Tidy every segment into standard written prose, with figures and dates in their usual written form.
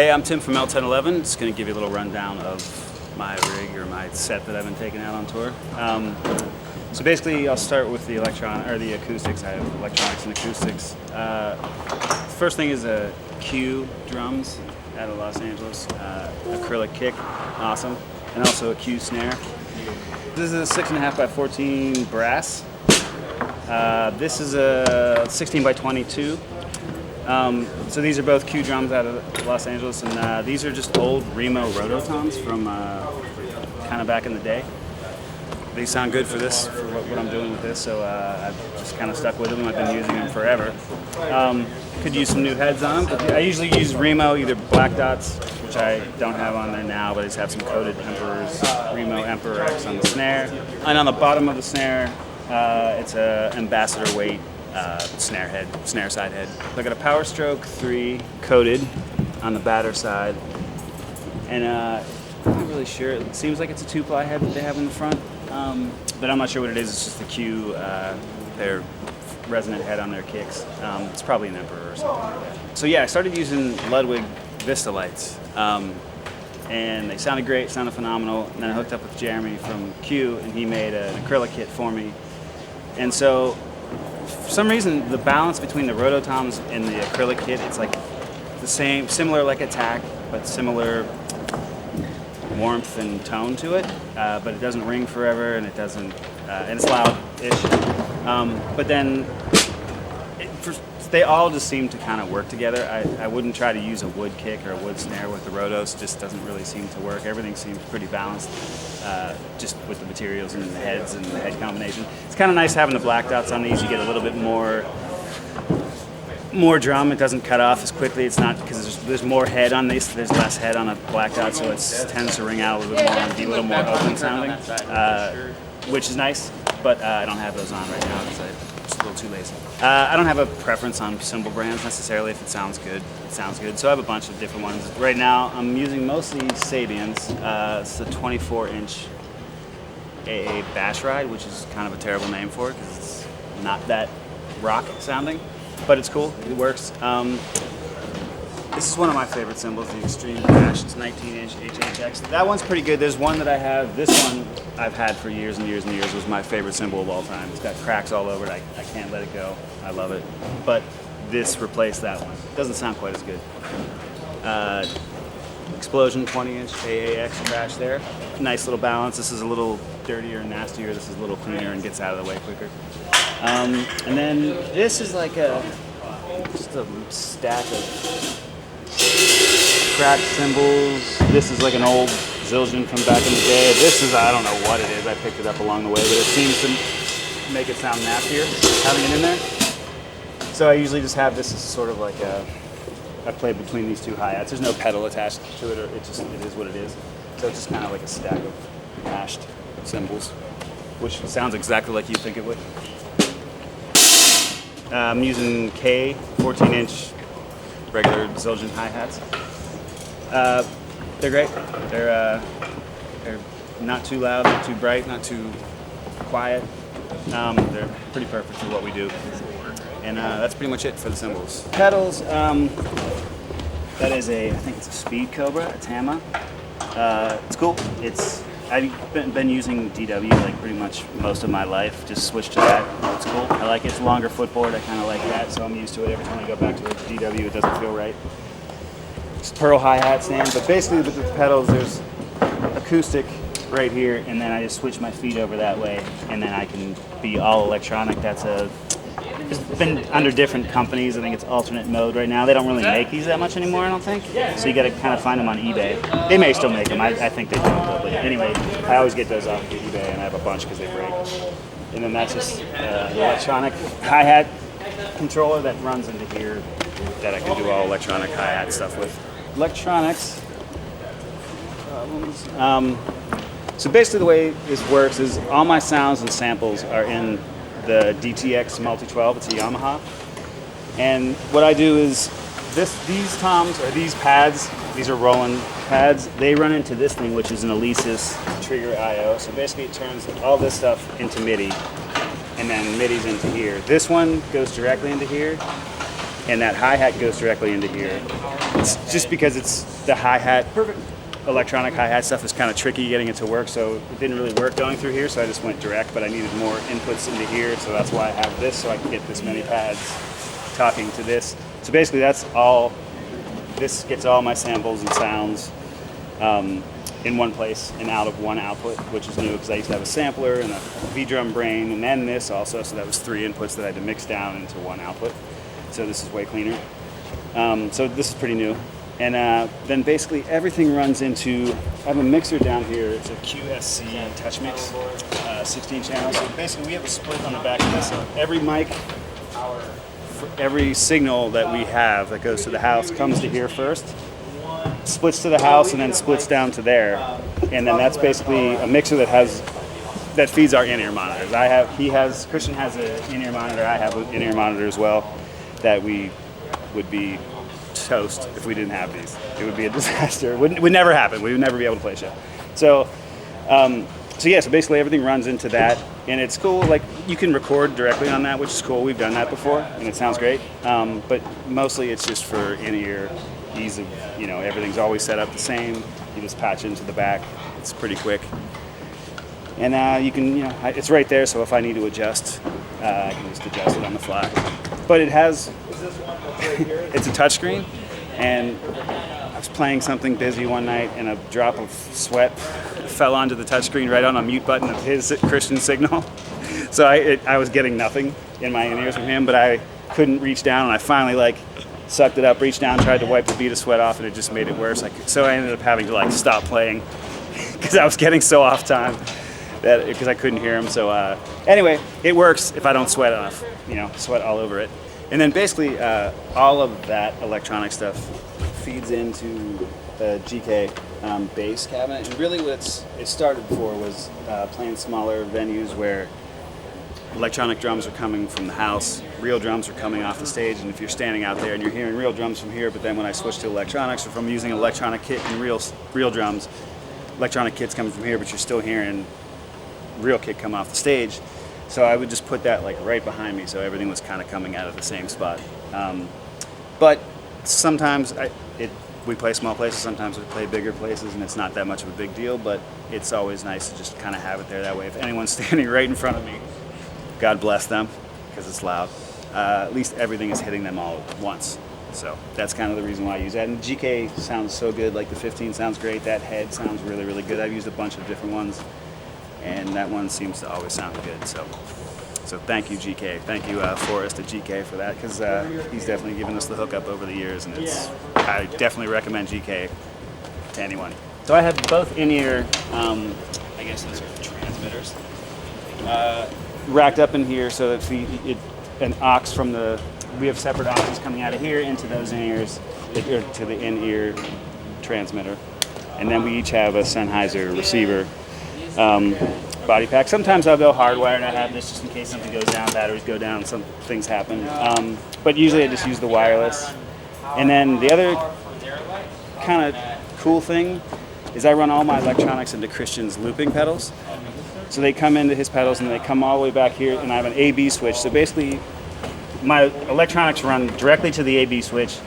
Hey, I'm Tim from L1011. Just going to give you a little rundown of my rig or my set that I've been taking out on tour. So basically, I'll start with the the acoustics. I have electronics and acoustics. First thing is Q drums out of Los Angeles, acrylic kick, awesome, and also a Q snare. This is a 6.5 by 14 brass. This is a 16 by 22. So these are both Q drums out of Los Angeles, and these are just old Remo rototoms from kind of back in the day. They sound good for this, for what I'm doing with this, so I've just kind of stuck with them. I've been using them forever. Could use some new heads on them, but I usually use Remo, either black dots, which I don't have on there now, but I just have some coated Emperors, Remo Emperor X on the snare. And on the bottom of the snare, it's a ambassador weight snare side head. I got a Power Stroke 3 coated on the batter side, and I'm not really sure. It seems like it's a 2-ply head that they have in the front, but I'm not sure what it is. It's just the Q, their resonant head on their kicks. It's probably an Emperor or something like that. So yeah, I started using Ludwig Vista lights, and they sounded great, sounded phenomenal. And then I hooked up with Jeremy from Q, and he made an acrylic kit for me. And so, for some reason, the balance between the rototoms and the acrylic kit, it's like the same, similar like attack, but similar warmth and tone to it. But it doesn't ring forever, and it doesn't, and it's loud-ish. But then, they all just seem to kind of work together. I wouldn't try to use a wood kick or a wood snare with the rotos. Just doesn't really seem to work. Everything seems pretty balanced, just with the materials and the heads and the head combination. It's kind of nice having the black dots on these. You get a little bit more drum. It doesn't cut off as quickly. It's not because there's more head on these. There's less head on a black dot, so it tends to ring out a little bit more and be a little more open sounding, which is nice. But I don't have those on right now because I'm just a little too lazy. I don't have a preference on cymbal brands necessarily. If it sounds good, it sounds good. So I have a bunch of different ones. Right now, I'm using mostly Sabians. It's a 24-inch AA bash ride, which is kind of a terrible name for it because it's not that rock sounding, but it's cool. It works. This is one of my favorite cymbals, the Extreme Bash. It's 19-inch HHX. That one's pretty good. There's one that I have. This one I've had for years and years and years. It was my favorite cymbal of all time. It's got cracks all over it. I can't let it go. I love it. But this replaced that one. It doesn't sound quite as good. Explosion 20-inch AAX crash there. Nice little balance. This is a little dirtier and nastier. This is a little cleaner and gets out of the way quicker. And then this is like just a stack of cracked cymbals. This is like an old Zildjian from back in the day. This is, I don't know what it is. I picked it up along the way, but it seems to make it sound nastier having it in there. So I usually just have this as sort of like I play between these two hi-hats. There's no pedal attached to it, or it is what it is. So it's just kind of like a stack of mashed cymbals, which sounds exactly like you think it would. I'm using K 14-inch regular Zildjian hi-hats. They're great. They're not too loud, not too bright, not too quiet. They're pretty perfect for what we do. And that's pretty much it for the cymbals. Pedals, that is I think it's a Speed Cobra, a Tama. It's cool. I've been using DW like pretty much most of my life. Just switched to that. It's cool. I like it. It's a longer footboard. I kind of like that, so I'm used to it. Every time I go back to a DW, it doesn't feel right. It's pearl hi-hat stand, but basically with the pedals, there's acoustic right here, and then I just switch my feet over that way, and then I can be all electronic. It's been under different companies. I think it's alternate mode right now. They don't really make these that much anymore, I don't think. So you got to kind of find them on eBay. They may still make them. I think they do. But anyway, I always get those off of eBay, and I have a bunch because they break. And then that's just the electronic hi-hat controller that runs into here that I can do all electronic hi-hat stuff with. Electronics. So basically the way this works is all my sounds and samples are in the DTX Multi-12. It's a Yamaha. And what I do is these toms, or these pads, these are Roland pads, they run into this thing, which is an Alesis Trigger I/O. So basically it turns all this stuff into MIDI, and then MIDI's into here. This one goes directly into here. and that hi-hat goes directly into here. It's just because it's the hi-hat, electronic hi-hat stuff is kind of tricky getting it to work, so it didn't really work going through here, so I just went direct, but I needed more inputs into here, so that's why I have this, so I can get this many pads talking to this. So basically that's all, this gets all my samples and sounds in one place and out of one output, which is new because I used to have a sampler and a V-drum brain and then this also, so that was 3 inputs that I had to mix down into one output. So this is way cleaner. So this is pretty new. And then basically everything runs into, I have a mixer down here, it's a QSC Touch Mix, 16 channels. So basically we have a split on the back of this. So every mic, for every signal that we have that goes to the house comes to here first, splits to the house, and then splits down to there. And then that's basically a mixer that feeds our in-ear monitors. Christian has an in-ear monitor, I have an in-ear monitor as well, that we would be toast if we didn't have these. It would be a disaster. It would never happen. We would never be able to play a show. So so basically everything runs into that, and it's cool. Like you can record directly on that, which is cool. We've done that before, and it sounds great. But mostly it's just for in-ear ease of, everything's always set up the same. You just patch into the back. It's pretty quick, and you can, it's right there. So if I need to adjust, I can just adjust it on the fly. But it has, it's a touchscreen, and I was playing something busy one night, and a drop of sweat fell onto the touchscreen right on a mute button of his Christian signal. So I was getting nothing in my in-ears from him, but I couldn't reach down, and I finally sucked it up, reached down, tried to wipe the bead of sweat off, and it just made it worse. So I ended up having to stop playing because I was getting so off time because I couldn't hear him. So anyway, it works if I don't sweat enough, sweat all over it. And then basically all of that electronic stuff feeds into the GK bass cabinet. And really what it started for was playing smaller venues where electronic drums are coming from the house, real drums are coming off the stage, and if you're standing out there and you're hearing real drums from here, but then when I switched to electronics, or from using electronic kit and real drums, electronic kit's coming from here, but you're still hearing real kit come off the stage. So I would just put that right behind me, so everything was kind of coming out of the same spot. But sometimes we play small places, sometimes we play bigger places, and it's not that much of a big deal, but it's always nice to just kind of have it there that way. If anyone's standing right in front of me, God bless them, because it's loud. At least everything is hitting them all at once. So that's kind of the reason why I use that. And GK sounds so good, the 15 sounds great. That head sounds really, really good. I've used a bunch of different ones, and that one seems to always sound good. So thank you, GK. Thank you, Forrest at GK for that, because he's definitely given us the hookup over the years, and I definitely recommend GK to anyone. So I have both in-ear, I guess those are transmitters, racked up in here so that an aux from we have separate auxes coming out of here into those in-ears, to the in-ear transmitter. And then we each have a Sennheiser receiver body pack. Sometimes I'll go hardwired. I have this just in case something goes down, batteries go down, some things happen. But usually I just use the wireless. And then the other kind of cool thing is I run all my electronics into Christian's looping pedals. So they come into his pedals and they come all the way back here, and I have an A-B switch. So basically my electronics run directly to the A-B switch,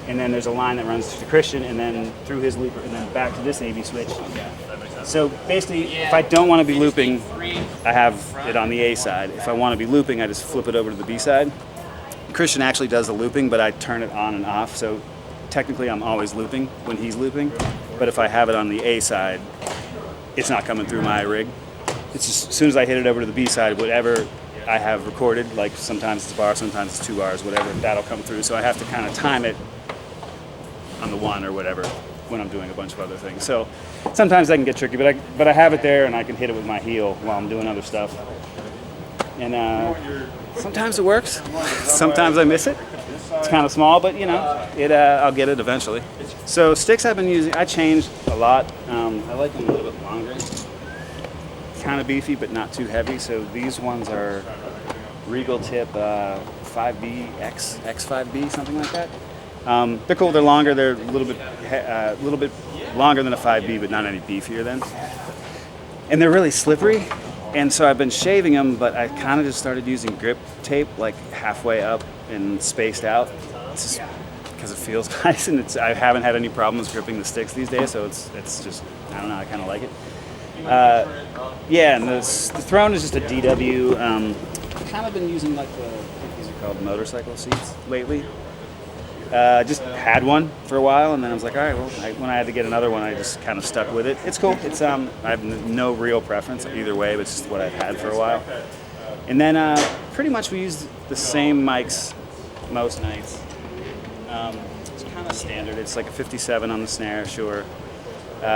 and then there's a line that runs to Christian and then through his looper and then back to this A-B switch. So basically, if I don't want to be looping, I have it on the A side. If I want to be looping, I just flip it over to the B side. Christian actually does the looping, but I turn it on and off. So technically I'm always looping when he's looping, but if I have it on the A side, it's not coming through my rig. It's just, as soon as I hit it over to the B side, whatever I have recorded, sometimes it's a bar, sometimes it's 2 bars, whatever, that'll come through. So I have to kind of time it on the one or whatever when I'm doing a bunch of other things. So sometimes that can get tricky, but I have it there and I can hit it with my heel while I'm doing other stuff. And sometimes it works, sometimes I miss it. It's kind of small, but I'll get it eventually. So sticks I've been using, I changed a lot. I like them a little bit longer. Kind of beefy, but not too heavy. So these ones are Regal Tip 5B X5B, something like that. They're cool. They're longer. They're a little bit longer than a 5B, but not any beefier then. And they're really slippery. And so I've been shaving them, but I kind of just started using grip tape, halfway up and spaced out. It's just because it feels nice, and I haven't had any problems gripping the sticks these days, so it's just, I don't know, I kind of like it. Yeah, and the throne is just a DW. I've kind of been using like I think these are called motorcycle seats lately. Just had one for a while, and then I was like, all right, well, when I had to get another one, I just kind of stuck with it. It's cool. It's I have no real preference either way, but it's just what I've had for a while. And then pretty much we use the same mics most nights. It's kind of standard. It's like a 57 on the snare, sure.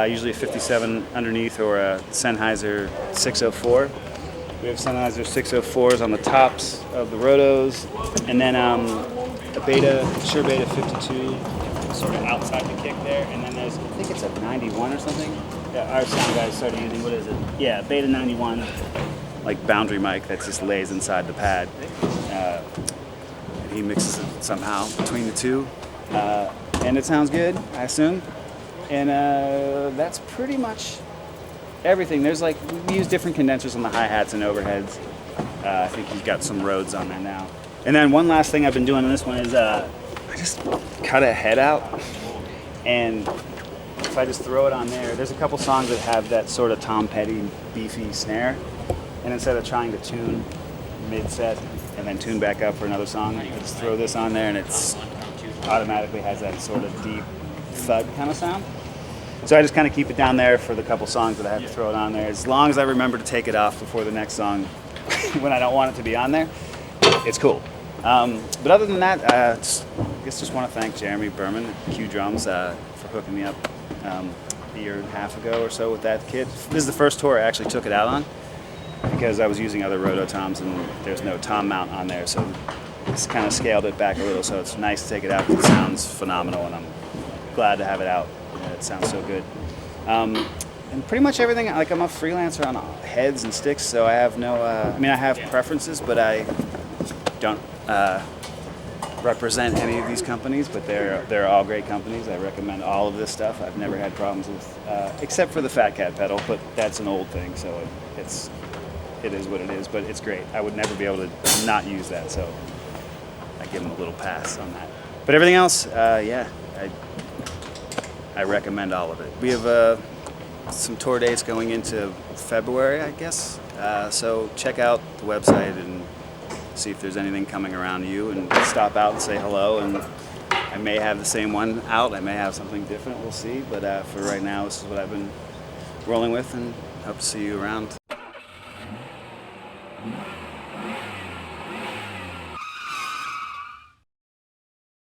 Usually a 57 underneath, or a Sennheiser 604. We have Sennheiser 604s on the tops of the rotos, and then a Shure Beta 52 sort of outside the kick there, and then there's, I think it's a 91 or something. Yeah, our sound guys started using, what is it? Yeah, Beta 91, like boundary mic that just lays inside the pad. And he mixes it somehow between the two, and it sounds good, I assume. And that's pretty much everything. There's like, we use different condensers on the hi-hats and overheads. I think he's got some Rhodes on there now. And then one last thing I've been doing on this one is I just cut a head out, and if I just throw it on there's a couple songs that have that sort of Tom Petty beefy snare, and instead of trying to tune mid-set and then tune back up for another song, I just throw this on there, and it's automatically has that sort of deep thud kind of sound. So I just kind of keep it down there for the couple songs that I have to throw it on there. As long as I remember to take it off before the next song when I don't want it to be on there, it's cool. But other than that, I guess just want to thank Jeremy Berman at Q Drums for hooking me up a year and a half ago or so with that kit. This is the first tour I actually took it out on, because I was using other Rototoms and there's no tom mount on there, so it's kind of scaled it back a little, so it's nice to take it out because it sounds phenomenal, and I'm glad to have it out. It sounds so good. And pretty much everything, like, I'm a freelancer on heads and sticks, so I have no, I mean, I have preferences, but I don't represent any of these companies, but they're all great companies. I recommend all of this stuff. I've never had problems with, except for the Fat Cat pedal, but that's an old thing, so it is what it is, but it's great. I would never be able to not use that, so I give them a little pass on that. But everything else, yeah, I recommend all of it. We have some tour dates going into February, I guess, so check out the website and see if there's anything coming around you, and stop out and say hello. And I may have the same one out, I may have something different, we'll see, but for right now this is what I've been rolling with, and hope to see you around.